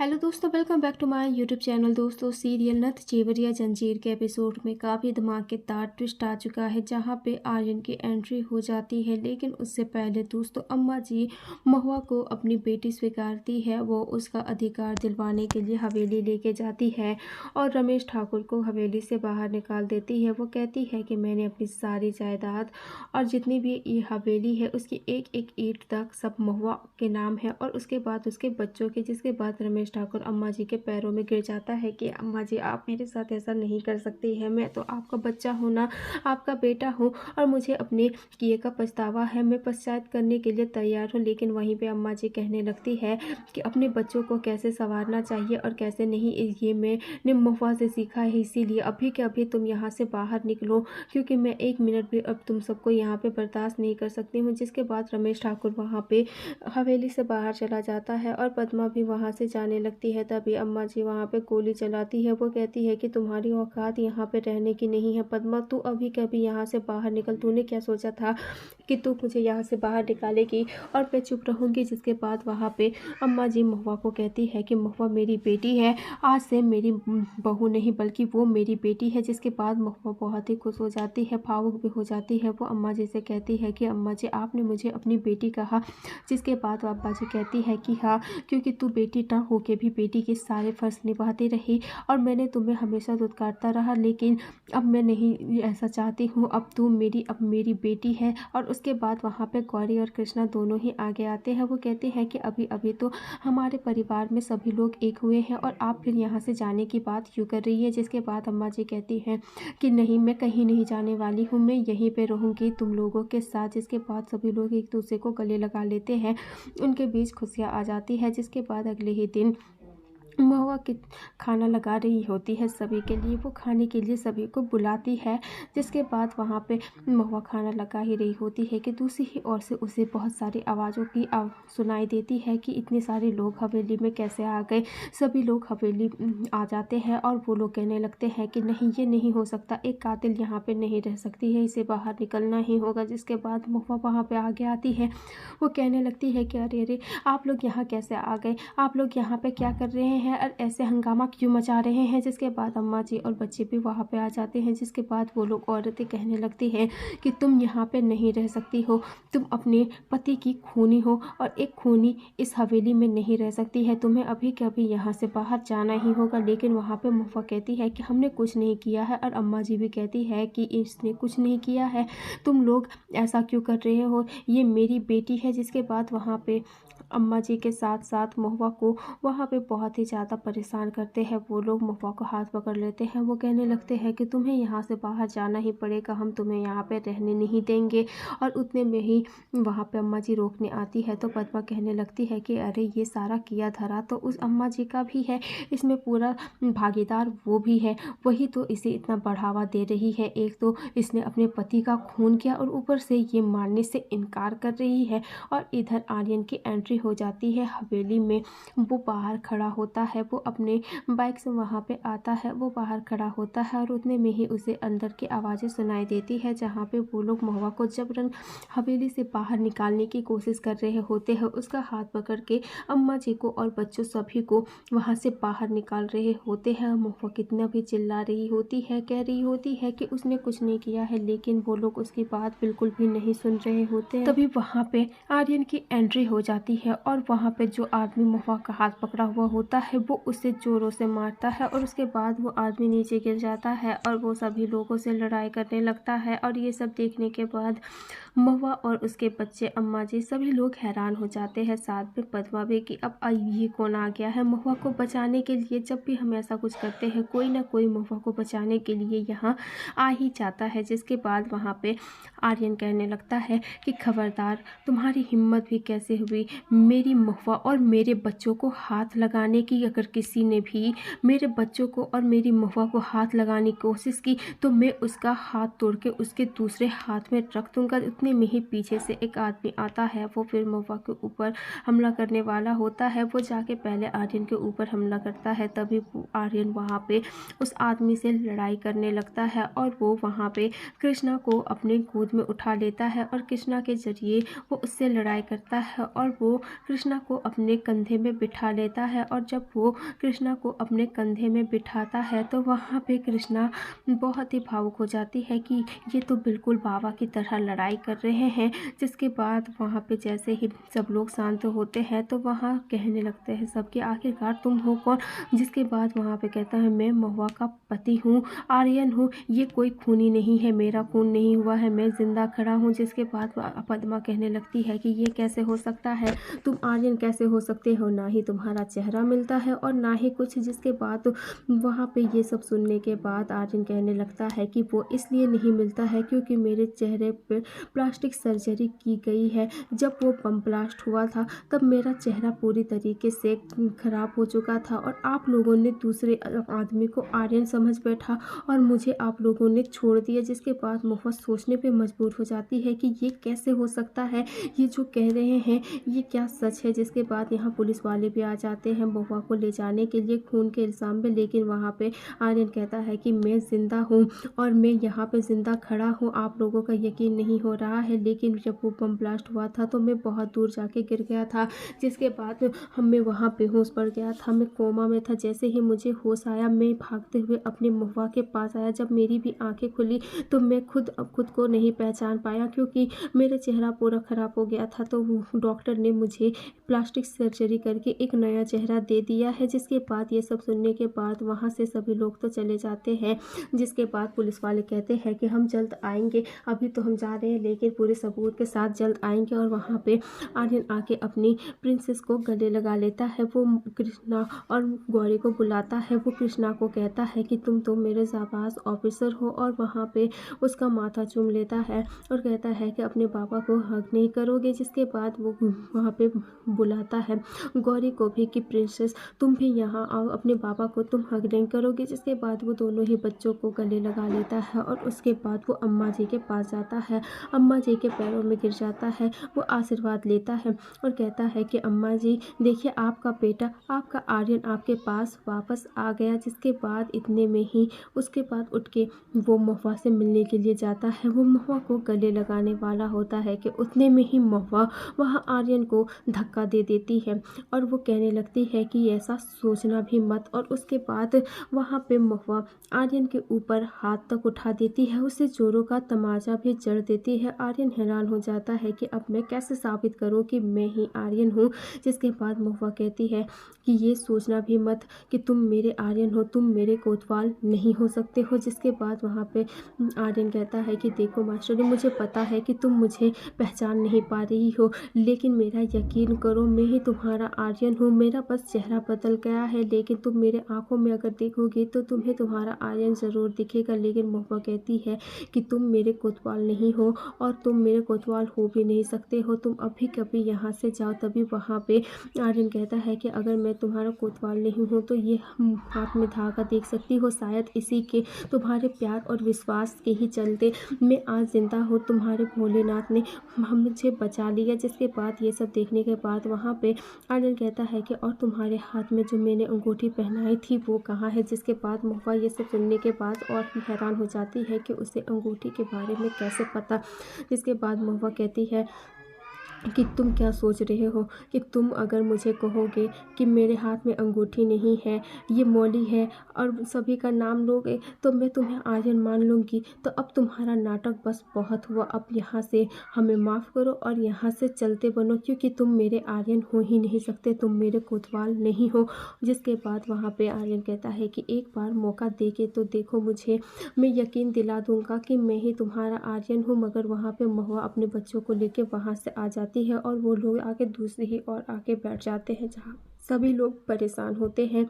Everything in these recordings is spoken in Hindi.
हेलो दोस्तों, welcome back to my YouTube channel. दोस्तों, सीरियल नथ चेवरिया जंजीर के एपिसोड में काफ़ी धमाकेदार ट्विस्ट आ चुका है, जहां पे आर्यन की एंट्री हो जाती है। लेकिन उससे पहले दोस्तों, अम्मा जी महुआ को अपनी बेटी स्वीकारती है। वो उसका अधिकार दिलवाने के लिए हवेली लेके जाती है और रमेश ठाकुर को हवेली से बाहर निकाल देती है। वो कहती है कि मैंने अपनी सारी जायदाद और जितनी भी ये हवेली है उसकी एक एक ईंट तक सब महुआ के नाम है। और उसके बाद उसके बच्चों के, जिसके बाद रमेश ठाकुर अम्मा जी के पैरों में गिर जाता है कि अम्मा जी, आप मेरे साथ ऐसा नहीं कर सकती है। मैं तो आपका बच्चा हूँ ना, आपका बेटा हूँ, और मुझे अपने किए का पछतावा है। मैं पश्चात करने के लिए तैयार हूँ। लेकिन वहीं पे अम्मा जी कहने लगती है कि अपने बच्चों को कैसे संवारना चाहिए और कैसे नहीं, ये मैंने महुआ से सीखा है। इसीलिए अभी के अभी तुम यहाँ से बाहर निकलो, क्योंकि मैं एक मिनट भी अब तुम सबको यहाँ पे बर्दाश्त नहीं कर सकती हूँ। जिसके बाद रमेश ठाकुर वहाँ पे हवेली से बाहर चला जाता है और पद्मा भी वहाँ से जाने लगती है। तभी अम्मा जी वहाँ पे गोली चलाती है। वो कहती है कि तुम्हारी औकात यहाँ पे रहने की नहीं है पद्मा, तू अभी कभी यहाँ से बाहर निकल। तूने क्या सोचा था कि तू मुझे यहाँ से बाहर निकालेगी और मैं चुप रहूँगी। जिसके बाद वहाँ पे अम्मा जी महुआ को कहती है कि महुआ मेरी बेटी है, आज से मेरी बहू नहीं बल्कि वो मेरी बेटी है। जिसके बाद महुआ बहुत ही खुश हो जाती है, भावुक भी हो जाती है। वो अम्मा जी से कहती है कि अम्मा जी, आपने मुझे अपनी बेटी कहा। जिसके बाद अब्बा जी कहती है कि हाँ, क्योंकि तू बेटी ना होके भी बेटी के सारे फर्ज निभाती रही और मैंने तुम्हें हमेशा दुत्कारता रहा। लेकिन अब मैं नहीं ऐसा चाहती हूँ, अब मेरी बेटी है। और उसके बाद वहाँ पे गौरी और कृष्णा दोनों ही आगे आते हैं। वो कहते हैं कि अभी अभी तो हमारे परिवार में सभी लोग एक हुए हैं और आप फिर यहाँ से जाने की बात क्यों कर रही है। जिसके बाद अम्मा जी कहती हैं कि नहीं, मैं कहीं नहीं जाने वाली हूँ, मैं यहीं पे रहूँगी तुम लोगों के साथ। जिसके बाद सभी लोग एक दूसरे को गले लगा लेते हैं, उनके बीच खुशियाँ आ जाती है। जिसके बाद अगले ही दिन महुआ के खाना लगा रही होती है सभी के लिए। वो खाने के लिए सभी को बुलाती है। जिसके बाद वहाँ पे महुआ खाना लगा ही रही होती है कि दूसरी ही ओर से उसे बहुत सारी आवाज़ों की सुनाई देती है कि इतने सारे लोग हवेली में कैसे आ गए। सभी लोग हवेली आ जाते हैं और वो लोग कहने लगते हैं कि नहीं, ये नहीं हो सकता, एक कातिल यहाँ पे नहीं रह सकती है, इसे बाहर निकलना ही होगा। जिसके बाद महुआ वहाँ पे आगे आती है। वो कहने लगती है कि अरे अरे, आप लोग यहाँ कैसे आ गए, आप लोग यहाँ पे क्या कर रहे हैं और ऐसे हंगामा क्यों मचा रहे हैं। जिसके बाद अम्मा जी और बच्चे भी वहाँ पे आ जाते हैं। जिसके बाद वो लोग औरतें कहने लगती हैं कि तुम यहाँ पे नहीं रह सकती हो, तुम अपने पति की खूनी हो और एक खूनी इस हवेली में नहीं रह सकती है, तुम्हें अभी के अभी यहाँ से बाहर जाना ही होगा। लेकिन वहाँ पे महुआ कहती है कि हमने कुछ नहीं किया है और अम्मा जी भी कहती है कि इसने कुछ नहीं किया है, तुम लोग ऐसा क्यों कर रहे हो, ये मेरी बेटी है। जिसके बाद वहाँ पे अम्मा जी के साथ साथ महुआ को वहाँ पे बहुत ही ज़्यादा परेशान करते हैं। वो लोग महुआ को हाथ पकड़ लेते हैं। वो कहने लगते हैं कि तुम्हें यहाँ से बाहर जाना ही पड़ेगा, हम तुम्हें यहाँ पे रहने नहीं देंगे। और उतने में ही वहाँ पे अम्मा जी रोकने आती है तो पद्मा कहने लगती है कि अरे, ये सारा किया धरा तो उस अम्मा जी का भी है, इसमें पूरा भागीदार वो भी है, वही तो इसे इतना बढ़ावा दे रही है। एक तो इसने अपने पति का खून किया और ऊपर से ये मारने से इनकार कर रही है। और इधर आर्यन की एंट्री हो जाती है हवेली में। वो बाहर खड़ा होता है, वो अपने बाइक से वहाँ पे आता है, वो बाहर खड़ा होता है और उतने में ही उसे अंदर की आवाज़ें सुनाई देती है, जहाँ पे वो लोग महुआ को जबरन हवेली से बाहर निकालने की कोशिश कर रहे होते हैं। उसका हाथ पकड़ के अम्मा जी को और बच्चों सभी को वहाँ से बाहर निकाल रहे होते हैं। महुआ कितना भी चिल्ला रही होती है, कह रही होती है कि उसने कुछ नहीं किया है, लेकिन वो लोग उसकी बात बिल्कुल भी नहीं सुन रहे होते हैं। तभी वहाँ पे आर्यन की एंट्री हो जाती है और वहाँ पे जो आदमी महुआ का हाथ पकड़ा हुआ होता है वो उसे जोरों से मारता है और उसके बाद वो आदमी नीचे गिर जाता है और वो सभी लोगों से लड़ाई करने लगता है। और ये सब देखने के बाद महुआ और उसके बच्चे, अम्मा जी, सभी लोग हैरान हो जाते हैं, साथ में पद्मा भी, कि अब ये कौन आ गया है महुआ को बचाने के लिए। जब भी हम ऐसा कुछ करते हैं, कोई ना कोई महुआ को बचाने के लिए यहाँ आ ही जाता है। जिसके बाद वहाँ पे आर्यन कहने लगता है कि खबरदार, तुम्हारी हिम्मत भी कैसे हुई मेरी महुआ और मेरे बच्चों को हाथ लगाने की। अगर किसी ने भी मेरे बच्चों को और मेरी महुआ को हाथ लगाने की कोशिश की तो मैं उसका हाथ तोड़ के उसके दूसरे हाथ में रख दूंगा। उतने में ही पीछे से एक आदमी आता है, वो फिर महुआ के ऊपर हमला करने वाला होता है। वो जाके पहले आर्यन के ऊपर हमला करता है। तभी आर्यन वहाँ पे उस आदमी से लड़ाई करने लगता है और वो वहाँ पे कृष्णा को अपने गोद में उठा लेता है और कृष्णा के जरिए वो उससे लड़ाई करता है और वो कृष्णा को अपने कंधे में बिठा लेता है और जब वो कृष्णा को अपने कंधे में बिठाता है तो वहाँ पे कृष्णा बहुत ही भावुक हो जाती है कि ये तो बिल्कुल बाबा की तरह लड़ाई कर रहे हैं। जिसके बाद वहाँ पे जैसे ही सब लोग शांत होते हैं तो वहाँ कहने लगते हैं सबके आखिरकार तुम हो कौन। जिसके बाद वहाँ पे कहता है मैं महुआ का पति हूँ, आर्यन हूँ, ये कोई खूनी नहीं है, मेरा खून नहीं हुआ है, मैं जिंदा खड़ा हूँ। जिसके बाद पद्मा कहने लगती है कि ये कैसे हो सकता है, तुम आर्यन कैसे हो सकते हो, ना ही तुम्हारा चेहरा मिलता है और ना ही कुछ। जिसके बाद वहाँ पे ये सब सुनने के बाद आर्यन कहने लगता है कि वो इसलिए नहीं मिलता है क्योंकि मेरे चेहरे पे प्लास्टिक सर्जरी की गई है। जब वो बम ब्लास्ट हुआ था तब मेरा चेहरा पूरी तरीके से खराब हो चुका था और आप लोगों ने दूसरे आदमी को आर्यन समझ बैठा और मुझे आप लोगों ने छोड़ दिया। जिसके बाद महुआ सोचने पे मजबूर हो जाती है कि ये कैसे हो सकता है, ये जो कह रहे हैं ये क्या सच है। जिसके बाद यहाँ पुलिस वाले भी आ जाते हैं महुआ को ले जाने के लिए खून के इल्जाम में, लेकिन वहाँ पे आर्यन कहता है कि मैं जिंदा हूँ और मैं यहाँ पे जिंदा खड़ा हूँ, आप लोगों का यकीन नहीं हो रहा है, लेकिन जब वो बम ब्लास्ट हुआ था तो मैं बहुत दूर जाके गिर गया था। जिसके बाद मैं वहाँ बेहोश पड़ गया था, मैं कोमा में था। जैसे ही मुझे होश आया मैं भागते हुए अपने महुआ के पास आया। जब मेरी भी आंखें खुली तो मैं खुद को नहीं पहचान पाया क्योंकि मेरा चेहरा पूरा ख़राब हो गया था। तो डॉक्टर ने मुझे प्लास्टिक सर्जरी करके एक नया चेहरा दे दिया है। जिसके बाद ये सब सुनने के बाद वहाँ से सभी लोग तो चले जाते हैं। जिसके बाद पुलिस वाले कहते हैं कि हम जल्द आएंगे, अभी तो हम जा रहे हैं लेकिन पूरे सबूत के साथ जल्द आएंगे। और वहाँ पे आर्यन आके अपनी प्रिंसेस को गले लगा लेता है। वो कृष्णा और गौरी को बुलाता है। वो कृष्णा को कहता है कि तुम तो मेरे जाबाज ऑफिसर हो और वहाँ पे उसका माथा चूम लेता है और कहता है कि अपने पापा को हक नहीं करोगे। जिसके बाद वो वहाँ पे बुलाता है गौरी को भी कि प्रिंसेस तुम भी यहाँ आओ, अपने पापा को तुम हक नहीं करोगे। जिसके बाद वो दोनों ही बच्चों को गले लगा लेता है और उसके बाद वो अम्मा जी के पास जाता है, अम्मा जी के पैरों में गिर जाता है। वो आशीर्वाद लेता है और कहता है कि अम्मा जी देखिए आपका बेटा, आपका आर्यन आपके पास वापस आ गया। जिसके बाद इतने में ही उसके बाद उठ के वो महुआ से मिलने के लिए जाता है। वो महुआ को गले लगाने वाला होता है कि उतने में ही महुआ वहाँ आर्यन को धक्का दे देती है और वो कहने लगती है कि ऐसा सोचना भी मत। और उसके बाद वहाँ पे महुआ आर्यन के ऊपर हाथ तक उठा देती है, उसे जोरों का तमाचा भी जड़ देती है। आर्यन हैरान हो जाता है कि अब मैं कैसे साबित करूं कि मैं ही आर्यन हूँ। जिसके बाद महुआ कहती है कि ये सोचना भी मत कि तुम मेरे आर्यन हो, तुम मेरे कोतवाल नहीं हो सकते हो। जिसके बाद वहाँ पे आर्यन कहता है कि देखो मास्टर जी, मुझे पता है कि तुम मुझे पहचान नहीं पा रही हो, लेकिन मेरा यकीन करो मैं ही तुम्हारा आर्यन हूँ। मेरा बस चेहरा बदल गया है, लेकिन तुम मेरे आंखों में अगर देखोगे तो तुम्हें तुम्हारा आर्यन ज़रूर दिखेगा। लेकिन महुआ कहती है कि तुम मेरे कोतवाल नहीं हो और तुम मेरे कोतवाल हो भी नहीं सकते हो, तुम अभी कभी यहाँ से जाओ। तभी वहाँ पे आर्यन कहता है कि अगर मैं तुम्हारा कोतवाल नहीं हूँ तो ये हाथ में धागा देख सकती हो, शायद इसी के तुम्हारे प्यार और विश्वास के ही चलते मैं आज जिंदा हूँ, तुम्हारे भोलेनाथ ने मुझे बचा लिया। जिसके बाद ये सब देखने के बाद वहाँ पे आर्यन कहता है कि और तुम्हारे हाथ में जो मैंने अंगूठी पहनाई थी वो कहाँ है। जिसके बाद महुआ ये सब सुनने के बाद और भी हैरान हो जाती है कि उसे अंगूठी के बारे में कैसे पता। जिसके बाद महुआ कहती है कि तुम क्या सोच रहे हो कि तुम अगर मुझे कहोगे कि मेरे हाथ में अंगूठी नहीं है, ये मौली है और सभी का नाम लोगे तो मैं तुम्हें आर्यन मान लूँगी। तो अब तुम्हारा नाटक बस बहुत हुआ, अब यहाँ से हमें माफ़ करो और यहाँ से चलते बनो क्योंकि तुम मेरे आर्यन हो ही नहीं सकते, तुम मेरे कोतवाल नहीं हो। जिसके बाद वहाँ पे आर्यन कहता है कि एक बार मौका दे के तो देखो मुझे, मैं यकीन दिला दूँगा कि मैं ही तुम्हारा आर्यन हूँ। मगर वहाँ पे महुआ अपने बच्चों को लेके वहाँ से आ जाती है और वो लोग आके दूसरी ही और आके बैठ जाते हैं, जहाँ सभी लोग परेशान होते हैं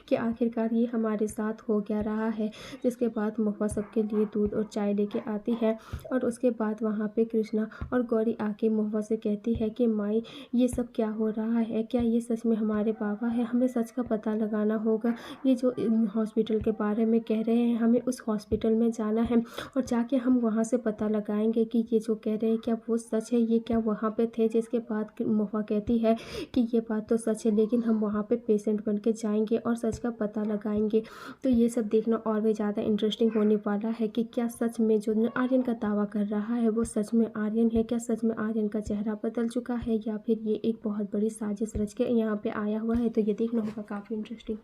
कि आखिरकार ये हमारे साथ हो क्या रहा है। जिसके बाद महुआ सबके लिए दूध और चाय लेके आती है और उसके बाद वहाँ पे कृष्णा और गौरी आके महुआ से कहती है कि माई ये सब क्या हो रहा है, क्या ये सच में हमारे बाबा है, हमें सच का पता लगाना होगा। ये जो हॉस्पिटल के बारे में कह रहे हैं हमें उस हॉस्पिटल में जाना है और जाके हम वहाँ से पता लगाएंगे कि ये जो कह रहे हैं क्या वो सच है, ये क्या वहाँ पे थे। जिसके बाद महुआ कहती है कि ये बात तो सच है, लेकिन हम वहाँ पे पेशेंट बन के जाएंगे और सच का पता लगाएंगे। तो ये सब देखना और भी ज़्यादा इंटरेस्टिंग होने वाला है कि क्या सच में जो आर्यन का दावा कर रहा है वो सच में आर्यन है, क्या सच में आर्यन का चेहरा बदल चुका है, या फिर ये एक बहुत बड़ी साजिश रच के यहाँ पे आया हुआ है। तो ये देखना होगा काफ़ी इंटरेस्टिंग।